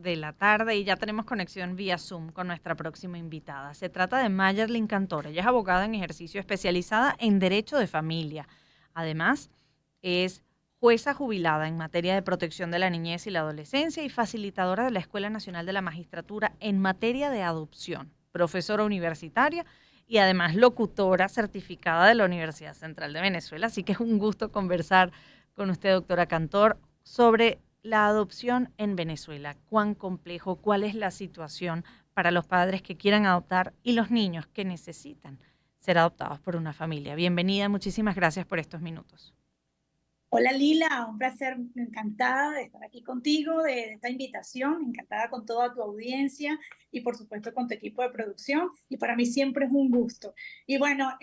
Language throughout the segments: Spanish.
de la tarde y ya tenemos conexión vía Zoom con nuestra próxima invitada. Se trata de Mayerlin Cantor. Ella es abogada en ejercicio especializada en Derecho de Familia. Además, es jueza jubilada en materia de protección de la niñez y la adolescencia y facilitadora de la Escuela Nacional de la Magistratura en materia de adopción, profesora universitaria y además locutora certificada de la Universidad Central de Venezuela. Así que es un gusto conversar con usted, doctora Cantor, sobre la adopción en Venezuela. ¿Cuán complejo? ¿Cuál es la situación para los padres que quieran adoptar y los niños que necesitan ser adoptados por una familia? Bienvenida, muchísimas gracias por estos minutos. Hola Lila, un placer, encantada de estar aquí contigo, de esta invitación, encantada con toda tu audiencia y por supuesto con tu equipo de producción y para mí siempre es un gusto. Y bueno,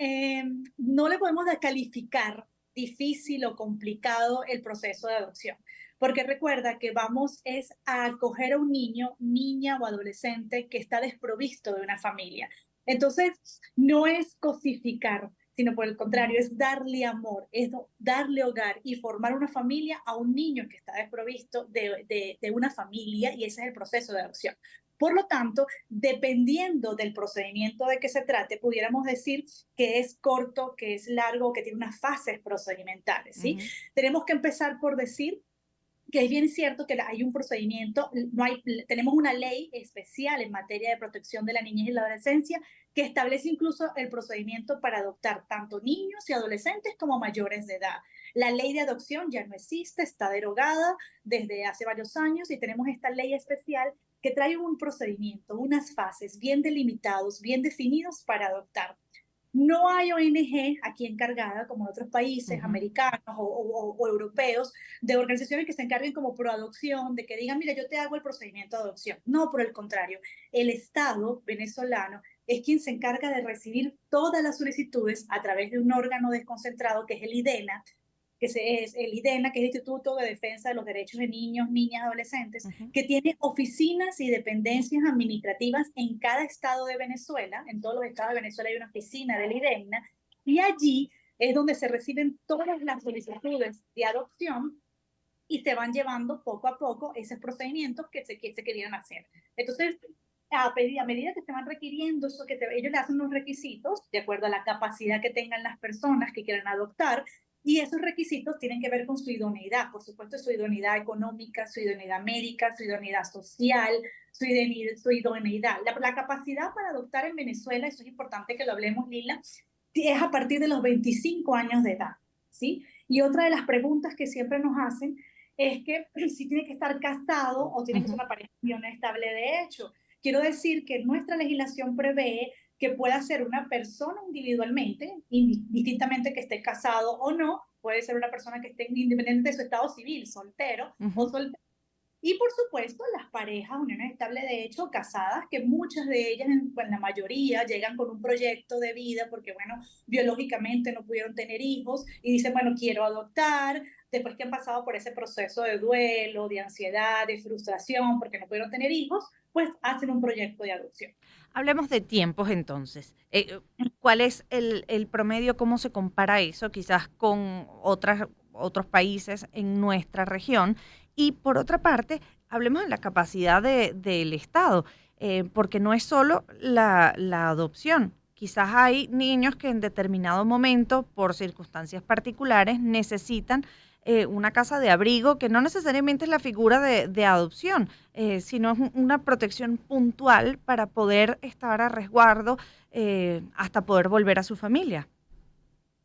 no le podemos descalificar difícil o complicado el proceso de adopción, porque recuerda que vamos es a acoger a un niño, niña o adolescente que está desprovisto de una familia. Entonces, no es cosificar, sino por el contrario, es darle amor, es darle hogar y formar una familia a un niño que está desprovisto de una familia y ese es el proceso de adopción. Por lo tanto, dependiendo del procedimiento de que se trate, pudiéramos decir que es corto, que es largo, que tiene unas fases procedimentales, ¿sí? Ujú. Tenemos que empezar por decir que es bien cierto que hay un procedimiento, no hay, tenemos una ley especial en materia de protección de la niñez y la adolescencia que establece incluso el procedimiento para adoptar tanto niños y adolescentes como mayores de edad. La ley de adopción ya no existe, está derogada desde hace varios años y tenemos esta ley especial que trae un procedimiento, unas fases bien delimitados, bien definidos para adoptar. No hay ONG aquí encargada, como en otros países Ujú. americanos o europeos, de organizaciones que se encarguen como pro adopción, de que digan, mira, yo te hago el procedimiento de adopción. No, por el contrario, el Estado venezolano es quien se encarga de recibir todas las solicitudes a través de un órgano desconcentrado que es el IDENA, es el IDENA, que es el Instituto de Defensa de los Derechos de Niños, Niñas y Adolescentes, Ujú. que tiene oficinas y dependencias administrativas en cada estado de Venezuela. En todos los estados de Venezuela hay una oficina del IDENA, y allí es donde se reciben todas las solicitudes de adopción y se van llevando poco a poco esos procedimientos que se querían hacer. Entonces, a medida que se van requiriendo, ellos le hacen unos requisitos de acuerdo a la capacidad que tengan las personas que quieran adoptar, y esos requisitos tienen que ver con su idoneidad, por supuesto, su idoneidad económica, su idoneidad médica, su idoneidad social, su idoneidad. La capacidad para adoptar en Venezuela, eso es importante que lo hablemos, Lila, es a partir de los 25 años de edad, ¿sí? Y otra de las preguntas que siempre nos hacen es que si tiene que estar casado o tiene que ser Ujú. una pareja unión estable de hecho. Quiero decir que nuestra legislación prevé que pueda ser una persona individualmente, indistintamente que esté casado o no, puede ser una persona que esté independiente de su estado civil, soltero o Ujú. soltera. Y por supuesto, las parejas, uniones estables de hecho, casadas, que muchas de ellas, pues la mayoría, llegan con un proyecto de vida porque, bueno, biológicamente no pudieron tener hijos y dicen, bueno, quiero adoptar, después que han pasado por ese proceso de duelo, de ansiedad, de frustración porque no pudieron tener hijos, pues hacen un proyecto de adopción. Hablemos de tiempos entonces. ¿Cuál es el promedio? ¿Cómo se compara eso quizás con otros países en nuestra región? Y por otra parte, hablemos de la capacidad del Estado, porque no es solo la adopción. Quizás hay niños que en determinado momento, por circunstancias particulares, necesitan una casa de abrigo, que no necesariamente es la figura de adopción, sino es una protección puntual para poder estar a resguardo hasta poder volver a su familia.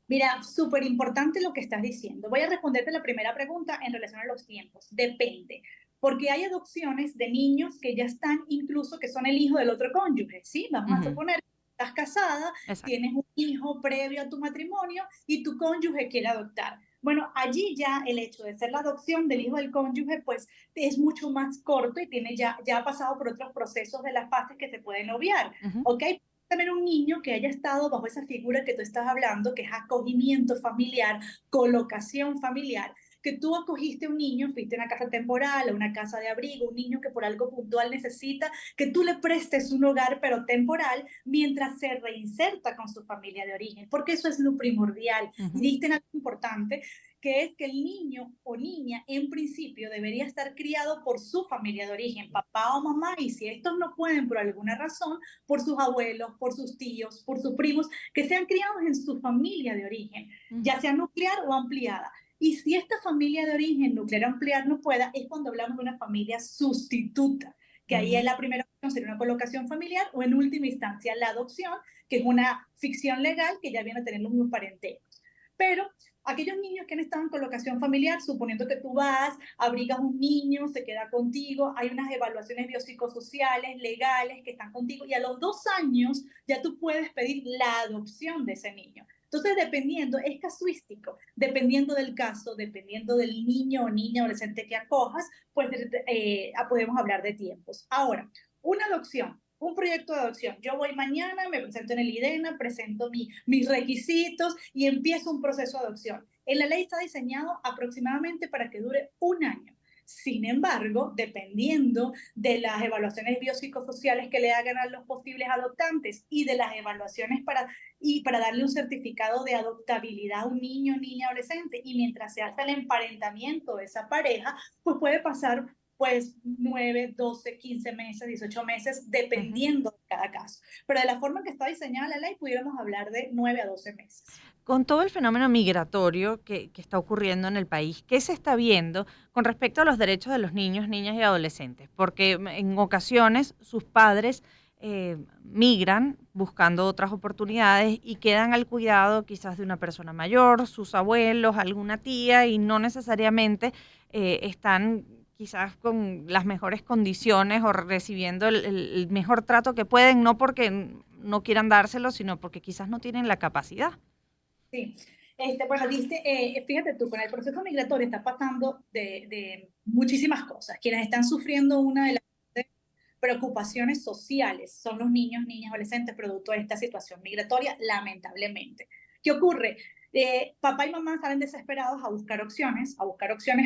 Mira, súper importante lo que estás diciendo. Voy a responderte la primera pregunta en relación a los tiempos. Depende, porque hay adopciones de niños que ya están, incluso que son el hijo del otro cónyuge, ¿sí? Vamos a Ujú. suponer que estás casada, Exacto. tienes un hijo previo a tu matrimonio y tu cónyuge quiere adoptar. Bueno, allí ya el hecho de ser la adopción del hijo del cónyuge, pues es mucho más corto y ya ha pasado por otros procesos de las fases que se pueden obviar, Ujú. ¿ok? Tener un niño que haya estado bajo esa figura que tú estás hablando, que es acogimiento familiar, colocación familiar, que tú acogiste a un niño, fuiste a una casa temporal, a una casa de abrigo, un niño que por algo puntual necesita que tú le prestes un hogar, pero temporal, mientras se reinserta con su familia de origen, porque eso es lo primordial. Y Ujú. diste en algo importante, que es que el niño o niña en principio debería estar criado por su familia de origen, papá o mamá, y si estos no pueden por alguna razón, por sus abuelos, por sus tíos, por sus primos, que sean criados en su familia de origen, ya sea nuclear o ampliada. Y si esta familia de origen nuclear ampliar no pueda, es cuando hablamos de una familia sustituta, que ahí es la primera opción, sería una colocación familiar o en última instancia la adopción, que es una ficción legal que ya viene a tener los mismos parentescos. Pero aquellos niños que han estado en colocación familiar, suponiendo que tú vas, abrigas un niño, se queda contigo, hay unas evaluaciones biopsicosociales, legales que están contigo y a los 2 años ya tú puedes pedir la adopción de ese niño. Entonces, dependiendo, es casuístico, dependiendo del caso, dependiendo del niño o niña adolescente que acojas, pues podemos hablar de tiempos. Ahora, una adopción, un proyecto de adopción. Yo voy mañana, me presento en el IDENA, presento mis requisitos y empiezo un proceso de adopción. En la ley está diseñado aproximadamente para que dure 1 año. Sin embargo, dependiendo de las evaluaciones biopsicosociales que le hagan a los posibles adoptantes y de las evaluaciones para darle un certificado de adoptabilidad a un niño, niña, adolescente, y mientras se hace el emparentamiento de esa pareja, pues puede pasar pues 9, 12, 15 meses, 18 meses, dependiendo de cada caso. Pero de la forma que está diseñada la ley, pudiéramos hablar de 9 a 12 meses. Con todo el fenómeno migratorio que está ocurriendo en el país, ¿qué se está viendo con respecto a los derechos de los niños, niñas y adolescentes? Porque en ocasiones sus padres migran buscando otras oportunidades y quedan al cuidado quizás de una persona mayor, sus abuelos, alguna tía, y no necesariamente están quizás con las mejores condiciones o recibiendo el mejor trato que pueden, no porque no quieran dárselo, sino porque quizás no tienen la capacidad. Sí. Bueno, fíjate tú, con el proceso migratorio está pasando de muchísimas cosas. Quienes están sufriendo una de las preocupaciones sociales son los niños, niñas, adolescentes, producto de esta situación migratoria, lamentablemente. ¿Qué ocurre? Papá y mamá salen desesperados a buscar opciones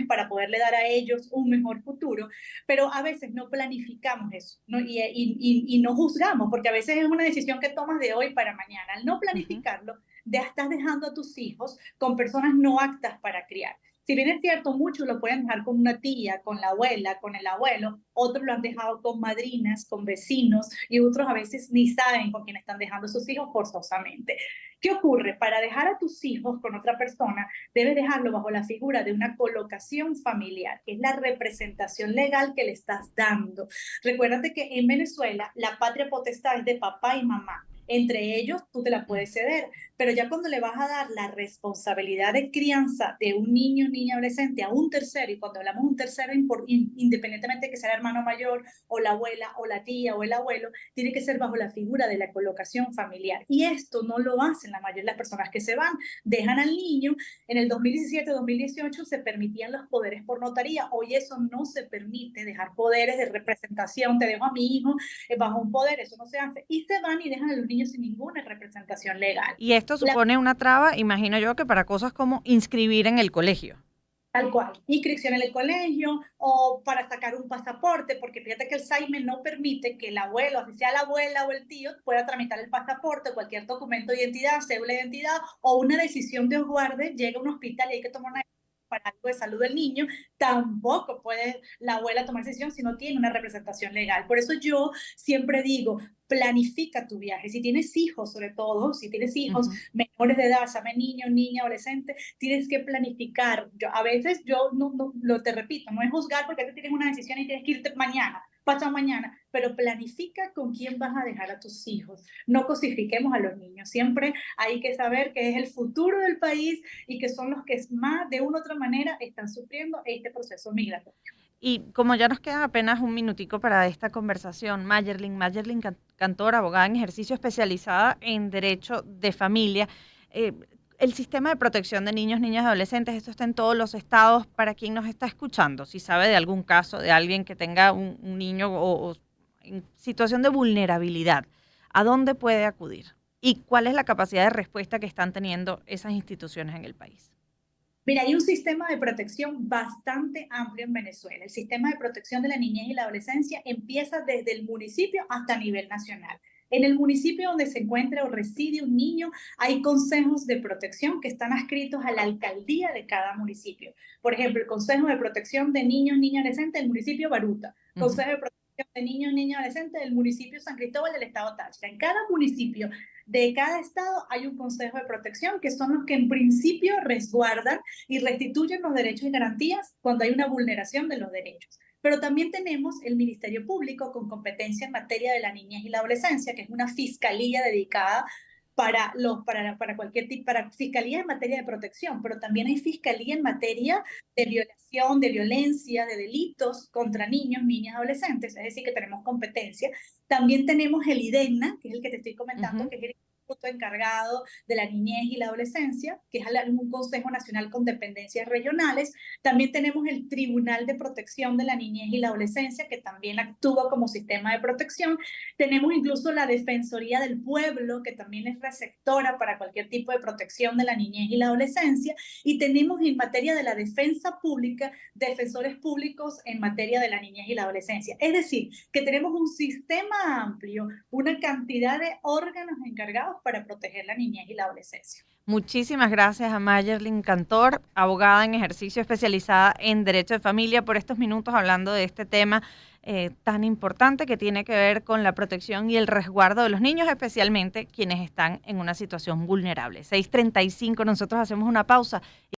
para poderle dar a ellos un mejor futuro, pero a veces no planificamos eso, ¿no? Y no juzgamos, porque a veces es una decisión que tomas de hoy para mañana. Al no Ujú. planificarlo, estás dejando a tus hijos con personas no aptas para criar. Si bien es cierto, muchos lo pueden dejar con una tía, con la abuela, con el abuelo, otros lo han dejado con madrinas, con vecinos y otros a veces ni saben con quién están dejando a sus hijos forzosamente. ¿Qué ocurre? Para dejar a tus hijos con otra persona, debes dejarlo bajo la figura de una colocación familiar, que es la representación legal que le estás dando. Recuérdate que en Venezuela la patria potestad es de papá y mamá. Entre ellos tú te la puedes ceder, pero ya cuando le vas a dar la responsabilidad de crianza de un niño, niña, adolescente a un tercero, y cuando hablamos de un tercero, independientemente de que sea el hermano mayor o la abuela o la tía o el abuelo, tiene que ser bajo la figura de la colocación familiar. Y esto no lo hacen la mayoría de las personas que se van, dejan al niño. En el 2017-2018 se permitían los poderes por notaría, hoy eso no se permite, dejar poderes de representación, te dejo a mi hijo bajo un poder, eso no se hace, y se van y dejan a los niños sin ninguna representación legal. Y esto La, supone una traba, imagino yo, que para cosas como inscribir en el colegio. Tal cual, inscripción en el colegio o para sacar un pasaporte, porque fíjate que el SAIME no permite que el abuelo, así sea la abuela o el tío, pueda tramitar el pasaporte, cualquier documento de identidad, cédula de identidad o una decisión de guarde, llega a un hospital y hay que tomar una para algo de salud del niño, tampoco puede la abuela tomar decisión si no tiene una representación legal. Por eso yo siempre digo, planifica tu viaje. Si tienes hijos, sobre todo, si tienes hijos Ujú. menores de edad, saben niño, niña, adolescente, tienes que planificar. A veces yo te repito, no es juzgar porque tú tienes una decisión y tienes que irte mañana, pasado mañana, pero planifica con quién vas a dejar a tus hijos. No cosifiquemos a los niños. Siempre hay que saber que es el futuro del país y que son los que más de una u otra manera están sufriendo este proceso migratorio. Y como ya nos queda apenas un minutico para esta conversación, Mayerlin Cantor, abogada en ejercicio especializada en Derecho de Familia, eh, el sistema de protección de niños, niñas y adolescentes, esto está en todos los estados. Para quien nos está escuchando, si sabe de algún caso de alguien que tenga un niño o en situación de vulnerabilidad, ¿a dónde puede acudir? ¿Y cuál es la capacidad de respuesta que están teniendo esas instituciones en el país? Mira, hay un sistema de protección bastante amplio en Venezuela. El sistema de protección de la niñez y la adolescencia empieza desde el municipio hasta a nivel nacional. En el municipio donde se encuentre o reside un niño, hay consejos de protección que están adscritos a la alcaldía de cada municipio. Por ejemplo, el Consejo de Protección de Niños, Niñas y Adolescentes del municipio Baruta, Consejo de Protección de Niños, Niñas y Adolescentes del municipio San Cristóbal del estado Táchira. En cada municipio de cada estado hay un consejo de protección que son los que en principio resguardan y restituyen los derechos y garantías cuando hay una vulneración de los derechos. Pero también tenemos el Ministerio Público con competencia en materia de la niñez y la adolescencia, que es una fiscalía dedicada para cualquier tipo, para fiscalía en materia de protección, pero también hay fiscalía en materia de violación, de violencia, de delitos contra niños, niñas, adolescentes, es decir, que tenemos competencia. También tenemos el IDEGNA, que es el que te estoy comentando, que es el instituto encargado de la niñez y la adolescencia, que es un Consejo Nacional con dependencias regionales. También tenemos el Tribunal de Protección de la Niñez y la Adolescencia, que también actúa como sistema de protección. Tenemos incluso la Defensoría del Pueblo, que también es receptora para cualquier tipo de protección de la niñez y la adolescencia. Y tenemos en materia de la defensa pública, defensores públicos en materia de la niñez y la adolescencia. Es decir, que tenemos un sistema amplio, una cantidad de órganos encargados para proteger la niñez y la adolescencia. Muchísimas gracias a Mayerlin Cantor, abogada en ejercicio especializada en Derecho de Familia, por estos minutos hablando de este tema tan importante que tiene que ver con la protección y el resguardo de los niños, especialmente quienes están en una situación vulnerable. 6:35, nosotros hacemos una pausa.